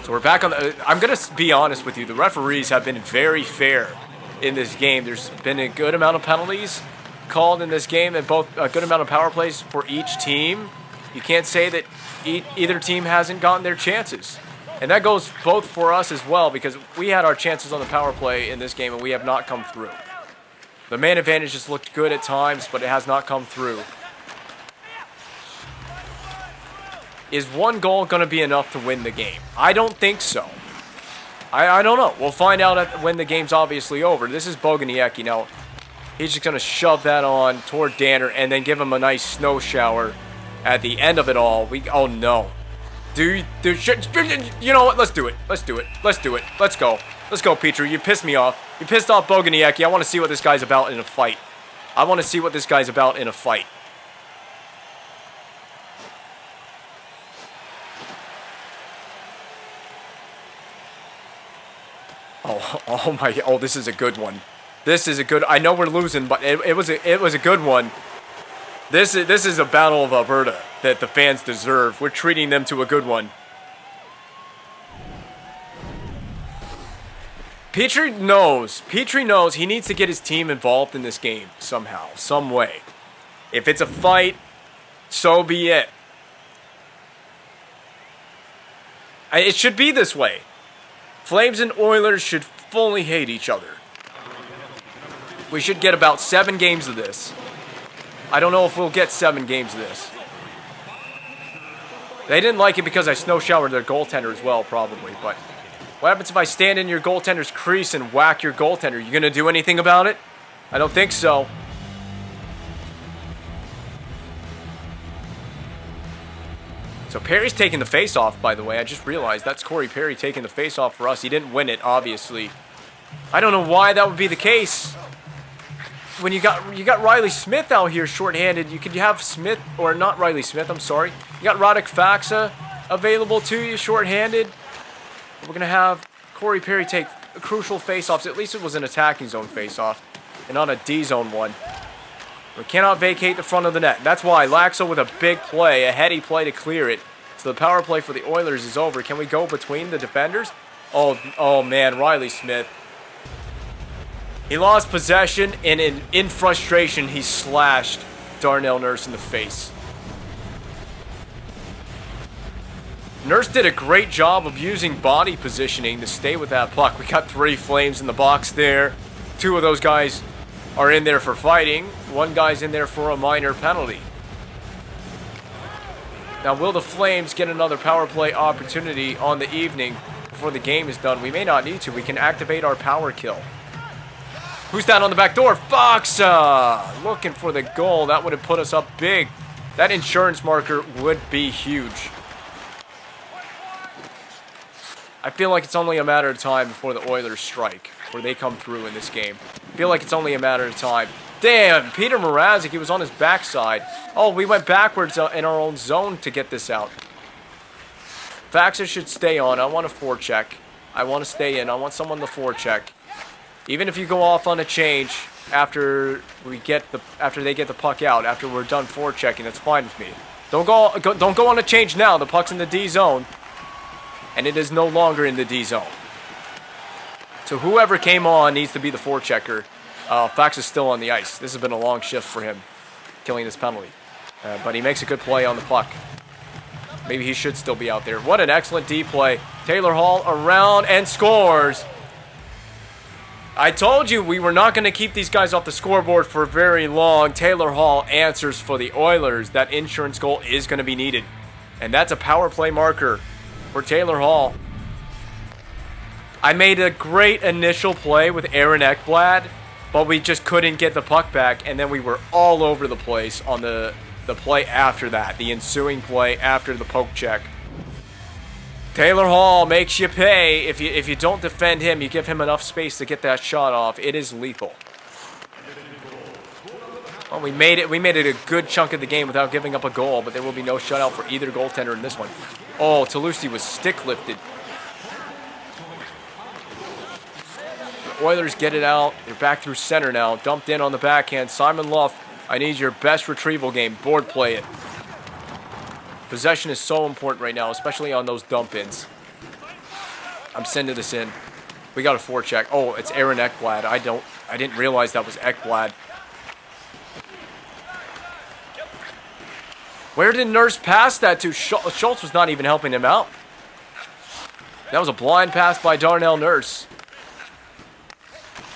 So we're back on the... I'm going to be honest with you. The referees have been very fair in this game. There's been a good amount of penalties called in this game and both a good amount of power plays for each team. You can't say that either team hasn't gotten their chances. And that goes both for us as well because we had our chances on the power play in this game and we have not come through. The man advantage has looked good at times, but it has not come through. Is one goal going to be enough to win the game? I don't think so. I don't know. We'll find out when the game's obviously over. This is Boguniecki. Now, he's just going to shove that on toward Danner and then give him a nice snow shower at the end of it all. Oh, no. Dude, you know what? Let's do it. Let's do it. Let's do it. Let's go. Let's go, Petrie. You pissed me off. You pissed off Boguniecki. I want to see what this guy's about in a fight. I want to see what this guy's about in a fight. Oh my, oh, this is a good one. This is a good, I know we're losing, but it was a good one. This is a battle of Alberta that the fans deserve. We're treating them to a good one. Petrie knows he needs to get his team involved in this game somehow, some way. If it's a fight, so be it. It should be this way. Flames and Oilers should fully hate each other. We should get about 7 games of this. I don't know if we'll get 7 games of this. They didn't like it because I snow showered their goaltender as well, probably. But what happens if I stand in your goaltender's crease and whack your goaltender? You gonna do anything about it? I don't think so. So Perry's taking the face-off, by the way. I just realized that's Corey Perry taking the face-off for us. He didn't win it, obviously. I don't know why that would be the case. When you got Riley Smith out here shorthanded, you could have Smith, or not Riley Smith, I'm sorry. You got Radek Faksa available to you shorthanded. We're going to have Corey Perry take crucial face-offs. At least it was an attacking zone face-off and not a D-zone one. We cannot vacate the front of the net. That's why Laxo with a big play, a heady play to clear it. So the power play for the Oilers is over. Can we go between the defenders? Oh man, Riley Smith. He lost possession, and in frustration, he slashed Darnell Nurse in the face. Nurse did a great job of using body positioning to stay with that puck. We got 3 Flames in the box there. 2 of those guys are in there for fighting. 1 guy's in there for a minor penalty. Now, will the Flames get another power play opportunity on the evening before the game is done? We may not need to. We can activate our power kill. Who's that on the back door? Faksa! Looking for the goal. That would have put us up big. That insurance marker would be huge. I feel like it's only a matter of time before the Oilers strike, where they come through in this game. I feel like it's only a matter of time. Damn, Peter Mrazek, he was on his backside. Oh, we went backwards in our own zone to get this out. Faksa should stay on. I want a forecheck. I want to stay in. I want someone to forecheck. Even if you go off on a change after they get the puck out, after we're done forechecking, that's fine with me. Don't go on a change now. The puck's in the D zone, and it is no longer in the D zone. So whoever came on needs to be the forechecker. Fax is still on the ice. This has been a long shift for him, killing this penalty. But he makes a good play on the puck. Maybe he should still be out there. What an excellent D play. Taylor Hall around and scores. I told you we were not going to keep these guys off the scoreboard for very long. Taylor Hall answers for the Oilers. That insurance goal is going to be needed. And that's a power play marker for Taylor Hall. I made a great initial play with Aaron Ekblad, but we just couldn't get the puck back, and then we were all over the place on the play after that, the ensuing play after the poke check. Taylor Hall makes you pay. If you don't defend him, you give him enough space to get that shot off. It is lethal. Well, we made it a good chunk of the game without giving up a goal, but there will be no shutout for either goaltender in this one. Oh, Toulouse was stick lifted. The Oilers get it out. They're back through center now. Dumped in on the backhand. Simon Luff, I need your best retrieval game. Board play it. Possession is so important right now, especially on those dump-ins. I'm sending this in. We got a forecheck. Oh, it's Aaron Ekblad. I didn't realize that was Ekblad. Where did Nurse pass that to? Schultz was not even helping him out. That was a blind pass by Darnell Nurse.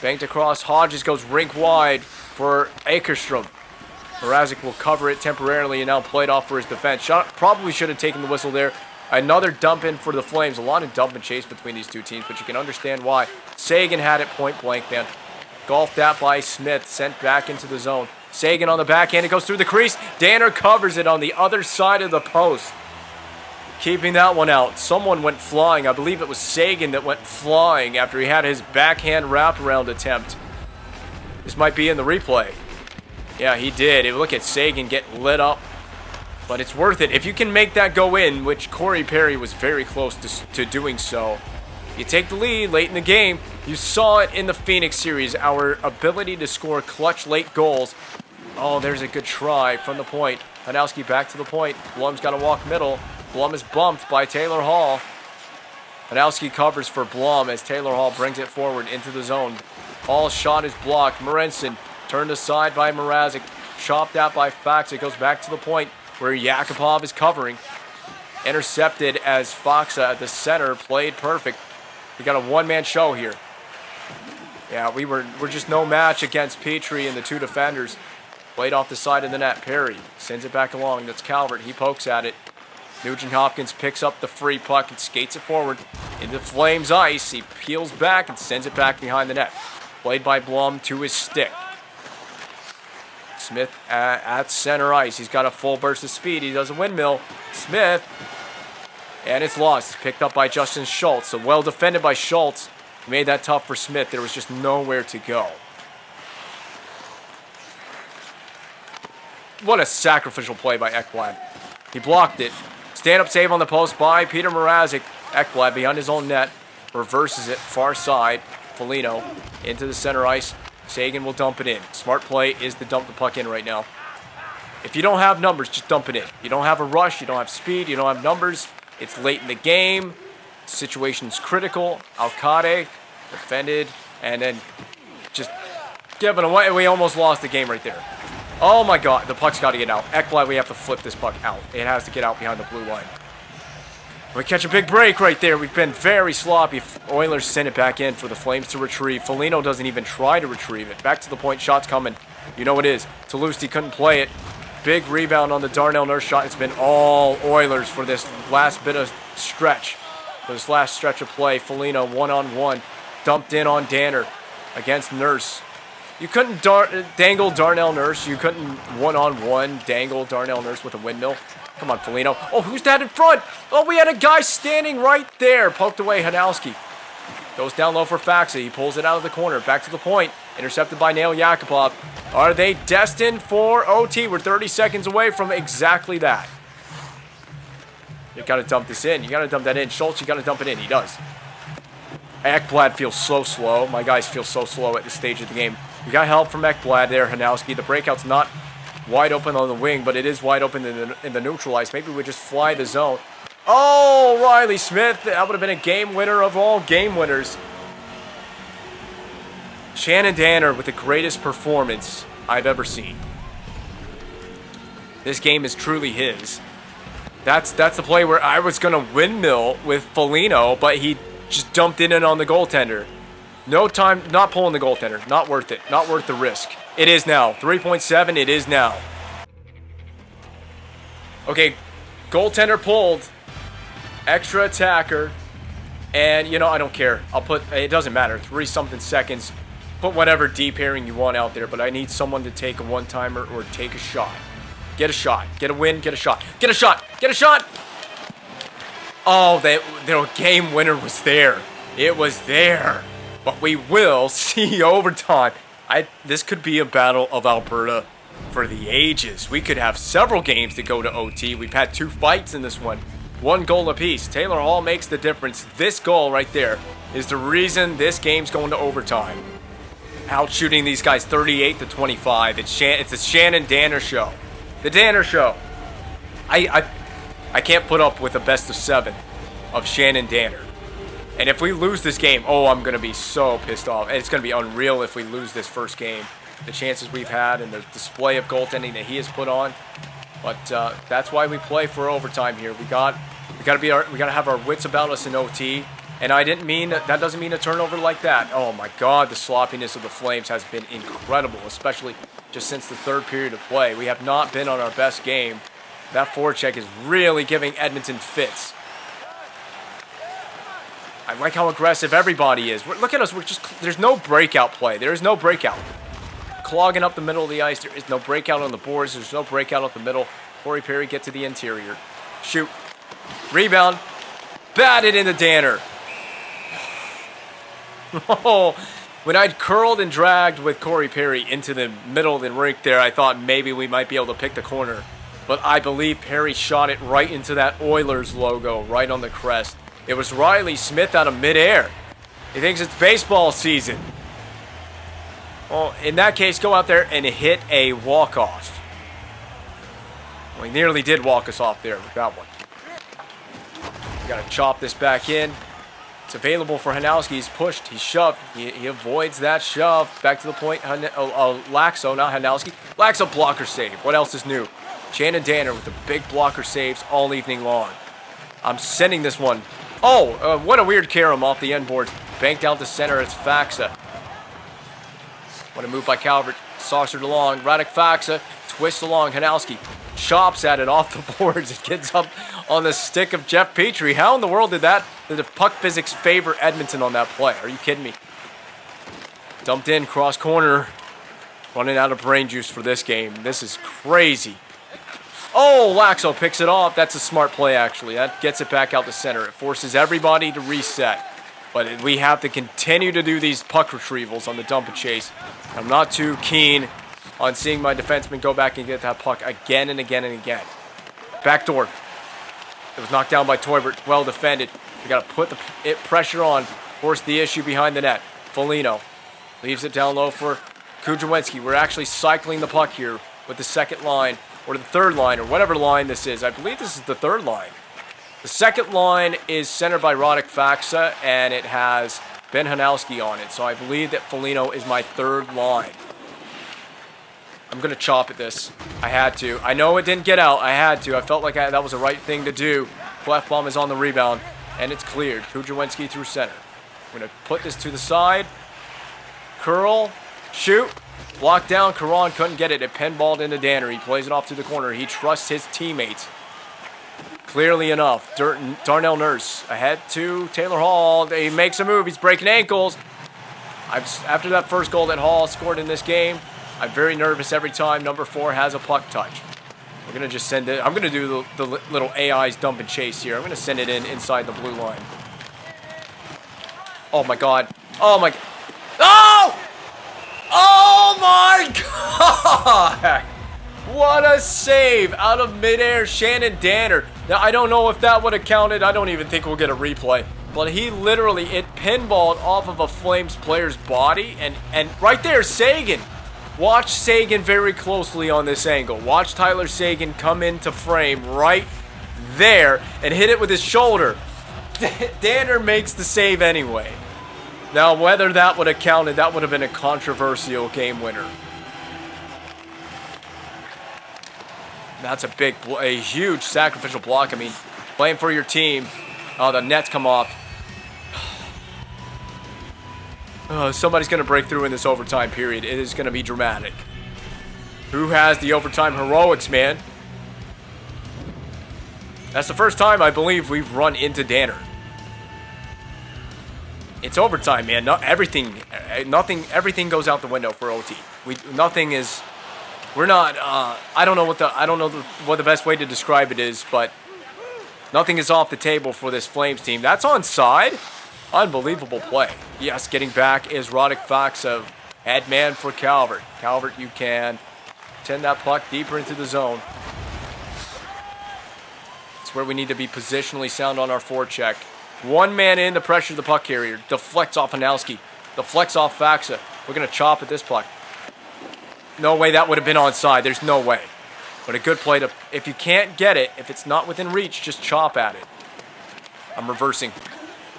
Banked across. Hodges goes rink wide for Akerstrom. Mrazek will cover it temporarily and now played off for his defense. Probably should have taken the whistle there. Another dump in for the Flames. A lot of dump and chase between these two teams, but you can understand why. Sagan had it point blank, man. Golfed that by Smith. Sent back into the zone. Sagan on the backhand. It goes through the crease. Danner covers it on the other side of the post. Keeping that one out. Someone went flying. I believe it was Sagan that went flying after he had his backhand wraparound attempt. This might be in the replay. Yeah, he did. Look at Sagan get lit up. But it's worth it. If you can make that go in, which Corey Perry was very close to doing so, you take the lead late in the game. You saw it in the Phoenix series. Our ability to score clutch late goals. Oh, there's a good try from the point. Hanowski back to the point. Blum's got to walk middle. Blum is bumped by Taylor Hall. Hanowski covers for Blum as Taylor Hall brings it forward into the zone. Hall's shot is blocked. Morenson turned aside by Mrazek. Chopped out by Fox. It goes back to the point where Yakupov is covering. Intercepted as Foxa at the center played perfect. We got a one-man show here. Yeah, we're just no match against Petrie and the two defenders. Played off the side of the net. Perry sends it back along. That's Calvert. He pokes at it. Nugent-Hopkins picks up the free puck and skates it forward into Flames ice. He peels back and sends it back behind the net. Played by Blum to his stick. Smith at center ice. He's got a full burst of speed. He does a windmill. Smith. And it's lost. It's picked up by Justin Schultz. So well defended by Schultz. He made that tough for Smith. There was just nowhere to go. What a sacrificial play by Ekblad. He blocked it. Stand-up save on the post by Peter Mrazek. Ekblad behind his own net. Reverses it. Far side. Foligno into the center ice. Sagan will dump it in. Smart play is to dump the puck in right now. If you don't have numbers, just dump it in. You don't have a rush. You don't have speed. You don't have numbers. It's late in the game. Situation's critical. Alcade defended. And then just giving away. We almost lost the game right there. Oh my God. The puck's got to get out. Ekblad, we have to flip this puck out. It has to get out behind the blue line. We catch a big break right there. We've been very sloppy. Oilers send it back in for the Flames to retrieve. Foligno doesn't even try to retrieve it. Back to the point. Shot's coming. You know it is. Toulouse couldn't play it. Big rebound on the Darnell Nurse shot. It's been all Oilers for this last bit of stretch. For this last stretch of play. Foligno one-on-one. Dumped in on Danner against Nurse. You couldn't dangle Darnell Nurse. You couldn't one-on-one dangle Darnell Nurse with a windmill. Come on, Foligno. Oh, who's that in front? Oh, we had a guy standing right there. Poked away, Hanowski. Goes down low for Faxa. He pulls it out of the corner. Back to the point. Intercepted by Nail Yakupov. Are they destined for OT? We're 30 seconds away from exactly that. You got to dump this in. You got to dump that in. Schultz, you got to dump it in. He does. Ekblad feels so slow. My guys feel so slow at this stage of the game. You got help from Ekblad there, Hanowski. The breakout's not wide open on the wing, but it is wide open in the neutral ice. Maybe we just fly the zone. Oh, Riley Smith. That would have been a game winner of all game winners. Shannon Danner with the greatest performance I've ever seen. This game is truly his. That's the play where I was going to windmill with Foligno, but he just dumped in on the goaltender. No time, not pulling the goaltender. Not worth it. Not worth the risk. It is now. 3.7, it is now. Okay, goaltender pulled. Extra attacker. And, you know, I don't care. I'll put, it doesn't matter. 3-something seconds. Put whatever D pairing you want out there, but I need someone to take a one-timer or take a shot. Get a shot. Get a win. Get a shot. Get a shot. Get a shot. Oh, the game winner was there. It was there. But we will see overtime. This could be a battle of Alberta for the ages. We could have several games to go to OT. We've had 2 fights in this one. 1 goal apiece. Taylor Hall makes the difference. This goal right there is the reason this game's going to overtime. Out shooting these guys 38-25. It's the Shannon Danner show. The Danner show. I can't put up with a best of 7 of Shannon Danner. And if we lose this game, oh, I'm going to be so pissed off. And it's going to be unreal if we lose this first game. The chances we've had and the display of goaltending that he has put on. But that's why we play for overtime here. We got to have our wits about us in OT. And I didn't mean that doesn't mean a turnover like that. Oh my God, the sloppiness of the Flames has been incredible, especially just since the 3rd period of play. We have not been on our best game. That forecheck is really giving Edmonton fits. I like how aggressive everybody is. Look at us. There's no breakout play. There is no breakout. Clogging up the middle of the ice. There is no breakout on the boards. There's no breakout up the middle. Corey Perry get to the interior. Shoot. Rebound. Batted into Danner. Oh, when I'd curled and dragged with Corey Perry into the middle of the rink there, I thought maybe we might be able to pick the corner. But I believe Perry shot it right into that Oilers logo, right on the crest. It was Riley Smith out of midair. He thinks it's baseball season. Well, in that case, go out there and hit a walk-off. Well, he nearly did walk us off there with that one. We got to chop this back in. It's available for Hanowski. He's pushed. He's shoved. He avoids that shove. Back to the point. Laxo, not Hanowski. Laxo blocker save. What else is new? Shannon Danner with the big blocker saves all evening long. I'm sending this one. Oh, what a weird carom off the end boards. Banked out to center. It's Faxa. What a move by Calvert. Saucered along. Radek Faxa twists along. Hanowski chops at it off the boards. It gets up on the stick of Jeff Petrie. How in the world did the puck physics favor Edmonton on that play? Are you kidding me? Dumped in, cross corner. Running out of brain juice for this game. This is crazy. Oh, Laxo picks it off. That's a smart play, actually. That gets it back out to center. It forces everybody to reset. But we have to continue to do these puck retrievals on the dump and chase. I'm not too keen on seeing my defenseman go back and get that puck again and again and again. Backdoor. It was knocked down by Toibert. Well defended. We got to put the pressure on. Force the issue behind the net. Foligno leaves it down low for Kudrowinski. We're actually cycling the puck here with the second line, or the third line, or whatever line this is. I believe this is the third line. The second line is centered by Radek Faxa, and it has Ben Hanowski on it. So I believe that Foligno is my third line. I'm going to chop at this. I had to. I know it didn't get out. I had to. I felt like that was the right thing to do. Clefbaum is on the rebound, and it's cleared. Kudrowinski through center. I'm going to put this to the side. Curl. Shoot. Blocked down. Caron couldn't get it. It pinballed into Danner. He plays it off to the corner. He trusts his teammates. Clearly enough. Darnell Nurse ahead to Taylor Hall. He makes a move. He's breaking ankles. After that first goal that Hall scored in this game, I'm very nervous every time number 4 has a puck touch. We're going to just send it. I'm going to do the little AI's dump and chase here. I'm going to send it inside the blue line. Oh, my God. Oh, my God. Oh! Oh, my God! What a save out of midair, Shannon Danner. Now, I don't know if that would have counted. I don't even think we'll get a replay. But he literally, it pinballed off of a Flames player's body. And right there, Sagan. Watch Sagan very closely on this angle. Watch Tyler Sagan come into frame right there and hit it with his shoulder. Danner makes the save anyway. Now, whether that would have counted, that would have been a controversial game winner. That's a huge sacrificial block. I mean, playing for your team. Oh, the nets come off. Somebody's going to break through in this overtime period. It is going to be dramatic. Who has the overtime heroics, man? That's the first time I believe we've run into Danner. It's overtime, man. Everything goes out the window for OT. We're not. I don't know what the best way to describe it is, but nothing is off the table for this Flames team. That's onside. Unbelievable play. Yes, getting back is Radek Faksa, head man for Calvert. Calvert, you can send that puck deeper into the zone. It's where we need to be positionally sound on our forecheck. One man in, the pressure of the puck carrier. Deflects off Hanowski. Deflects off Faksa. We're going to chop at this puck. No way that would have been onside. There's no way. But a good play to... If you can't get it, if it's not within reach, just chop at it. I'm reversing.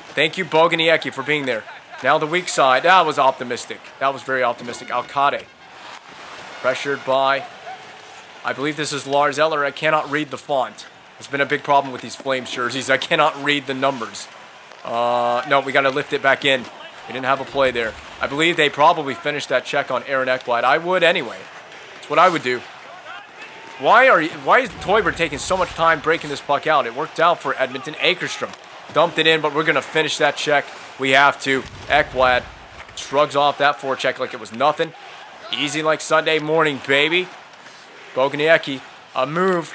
Thank you, Boguniecki, for being there. Now the weak side. That was optimistic. That was very optimistic. Alcade. Pressured by... I believe this is Lars Eller. I cannot read the font. It's been a big problem with these Flames jerseys. I cannot read the numbers. No, we got to lift it back in. We didn't have a play there. I believe they probably finished that check on Aaron Ekblad. I would anyway. That's what I would do. Why is Toiber taking so much time breaking this puck out? It worked out for Edmonton. Akerstrom dumped it in, but we're going to finish that check. We have to. Ekblad shrugs off that forecheck like it was nothing. Easy like Sunday morning, baby. Boguniecki, a move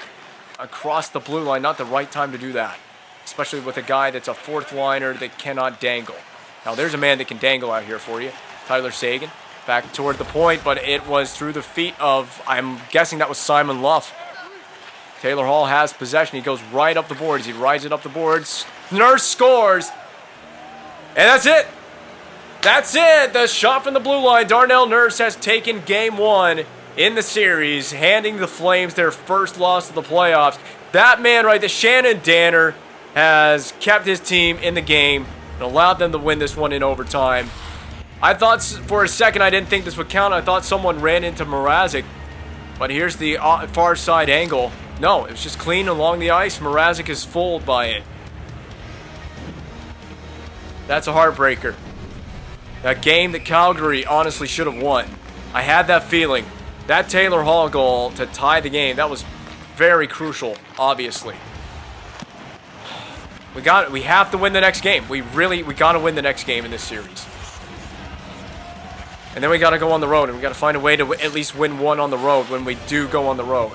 across the blue line. Not the right time to do that, especially with a guy that's a fourth liner that cannot dangle. Now there's a man that can dangle out here for you. Tyler Seguin back toward the point, but it was through the feet of, I'm guessing that was Simon Luff. Taylor Hall has possession. He goes right up the boards. He rides it up the boards. Nurse scores. And that's it. That's it. The shot from the blue line. Darnell Nurse has taken game one in the series, handing the Flames their first loss of the playoffs. That man right there, Shannon Danner, has kept his team in the game and allowed them to win this one in overtime. I thought for a second I didn't think this would count. I thought someone ran into Mrazek, but here's the far side angle. No, it was just clean along the ice. Mrazek is fooled by it. That's a heartbreaker. That game that Calgary honestly should have won. I had that feeling. That Taylor Hall goal to tie the game, that was very crucial, obviously. We have to win the next game. We got to win the next game in this series. And then we got to go on the road, and we got to find a way to at least win one on the road when we do go on the road.